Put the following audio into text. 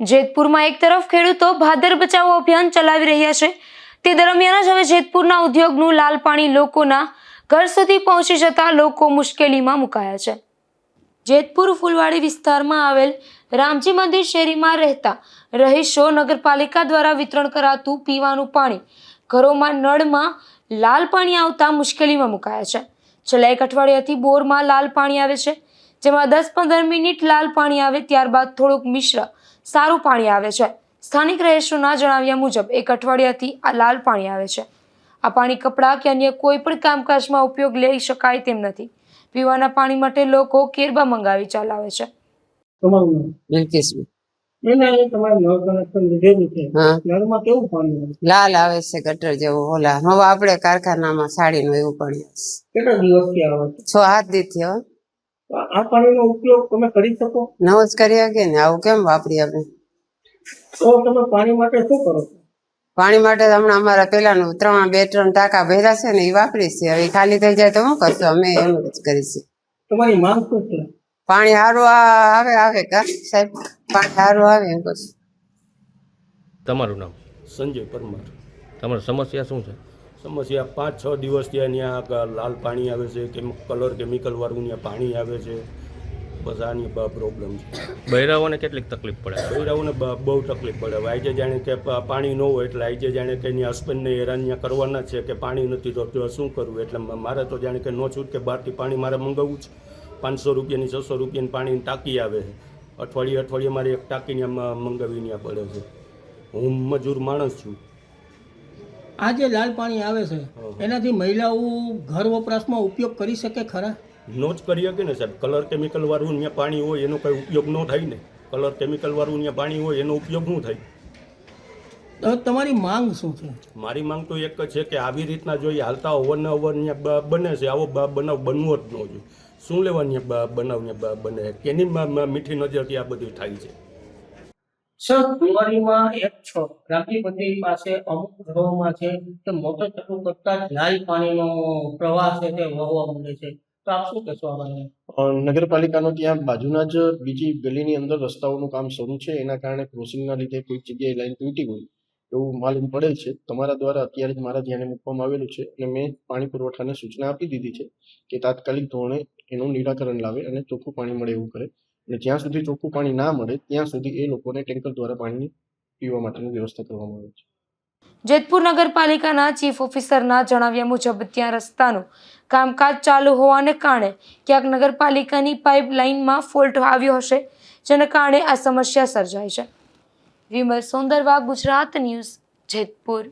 જેતપુરમાં એક તરફ ખેડૂતો ભાદર બચાવો અભિયાન ચલાવી રહ્યા છે, તે દરમિયાન જ હવે જેતપુરના ઉદ્યોગનું લાલ પાણી લોકોના ઘર સુધી પહોંચી જતા લોકો મુશ્કેલીમાં મુકાયા છે। જેતપુર ફૂલવાડી વિસ્તારમાં આવેલ રામજી મંદિર શેરીમાં રહેતા રહીશો નગરપાલિકા દ્વારા વિતરણ કરાતું પીવાનું પાણી ઘરોમાં નળમાં લાલ પાણી આવતા મુશ્કેલીમાં મુકાયા છે। છેલ્લા 1 અઠવાડિયાથી બોરમાં લાલ પાણી આવે છે, જેમાં 10-15 મિનિટ લાલ પાણી આવે ત્યારબાદ થોડુંક મિશ્ર સારું પાણી આવે છે। સ્થાનિક રહીશોના જણાવ્યા મુજબ 1 અઠવાડિયાથી આ લાલ પાણી આવે છે। આ પાણી કપડાં કે અન્ય કોઈ પણ કામકાજમાં ઉપયોગ લઈ શકાય તેમ નથી। પીવાના પાણી માટે લોકો કેરબા મંગાવી ચલાવે છે। લાલ આવે છે ગટર જેવું ઓલા હવે આપણે કારખાનામાં સાડીનું એવું પાણી કેટલા દિવસથી આવે છે? 6-7 દી થયો। આ પાણીનો ઉપયોગ તમે કરી શકો? નવો જ કરી શકીએ ને, આવું કેમ વાપરી આપણે? તો તમે પાણી માટે શું કરો છો? પાણી માટે હમણાં અમારા પેલાનું 2-3 ટાંકા ભર્યા છે ને એ વાપરી છે। હવે ખાલી થઈ જાય તો શું કરશું? અમે એમ જ કરીશું। તમારી માંગ શું છે? પાણી સારું આવે કા સાહેબ, પાણી સારું આવે એમ કરશું। તમારું નામ? સંજય પરમાર। તમારી સમસ્યા શું છે? સમસ્યા 5-6 દિવસથી અહીંયા લાલ પાણી આવે છે, કલર કેમિકલ વાળું ત્યાં પાણી આવે છે, બસ આની પ્રોબ્લેમ છે। બૈરાઓને કેટલીક તકલીફ પડે? બૈરાઓને બહુ તકલીફ પડે। હવે આજે જાણે કે પાણી ન હોય એટલે આજે જાણે કે અહીંયા હસબન્ડને હેરાન ત્યાં કરવાના છે કે પાણી નથી તો શું કરવું? એટલે મારે તો જાણે કે ન છૂટ કે બહારથી પાણી મારે મંગાવવું છે। 500 રૂપિયાની 600 રૂપિયાની પાણીની ટાંકી આવે છે, અઠવાડિયે મારે એક ટાંકી ત્યાં મંગાવી ત્યાં પડે છે। હું મજૂર માણસ છું। આ જે લાલ પાણી આવે છે એનાથી મહિલાઓ ઘર વપરાશમાં ઉપયોગ કરી શકે ખરા? નો જ કરી શકે ને સાહેબ। કલર કેમિકલ વાળું ત્યાં પાણી હોય એનો કંઈ ઉપયોગ ન થાય ને। કલર કેમિકલ વાળું ત્યાં પાણી હોય એનો ઉપયોગ શું થાય? તો તમારી માંગ શું છે? મારી માંગ તો એક જ છે કે આવી રીતના જોઈએ હાલતા અવરનવર ત્યાં બને છે, આવો બનાવ બનવો જ ન જોઈએ। શું લેવા ત્યાં બનાવ ત્યાં બને? કેની મીઠી નજરથી આ બધું થાય છે? સર, ફુલવાડીમાં એક છો રામજી મંદિર પાસે અમુક ઘરોમાં છે કે મોટર ચાલુ કરતા જ લાલ પાણીનો પ્રવાહ છે તે વહવા મળે છે, તો આપ શું કહેશો આ બાબતે? નગરપાલિકાનો ત્યાં બાજુના જ બીજી ગલીની અંદર રસ્તાઓનું કામ શરૂ છે, એના કારણે ક્રોસિંગના લીધે કોઈ જગ્યાએ લાઈન તૂટી હોય એવું માલુમ પડેલ છે। તમારા દ્વારા અત્યારે જ મારા ધ્યાને મૂકવામાં આવેલું છે અને મેં પાણી પુરવઠાને સૂચના આપી દીધી છે કે તાત્કાલિક ધોરણે એનું નિરાકરણ લાવે અને ચોખ્ખું પાણી મળે એવું કરે। અને જ્યાં સુધી ચોખ્ખું પાણી ના મળે ત્યાં સુધી એ લોકોને ટેન્કર દ્વારા પાણી પીવા માટેની વ્યવસ્થા કરવામાં આવે છે। જેતપુર નગરપાલિકાના ચીફ ઓફિસરના જણાવ્યા મુજબ ત્યાં રસ્તાનું કામકાજ ચાલુ હોવાને કારણે ક્યાંક નગરપાલિકાની પાઇપલાઇનમાં ફોલ્ટ આવ્યો હશે, જેને કારણે આ સમસ્યા સર્જાય છે। વિમલ સોંદરવા, ગુજરાત ન્યૂઝ, જેતપુર।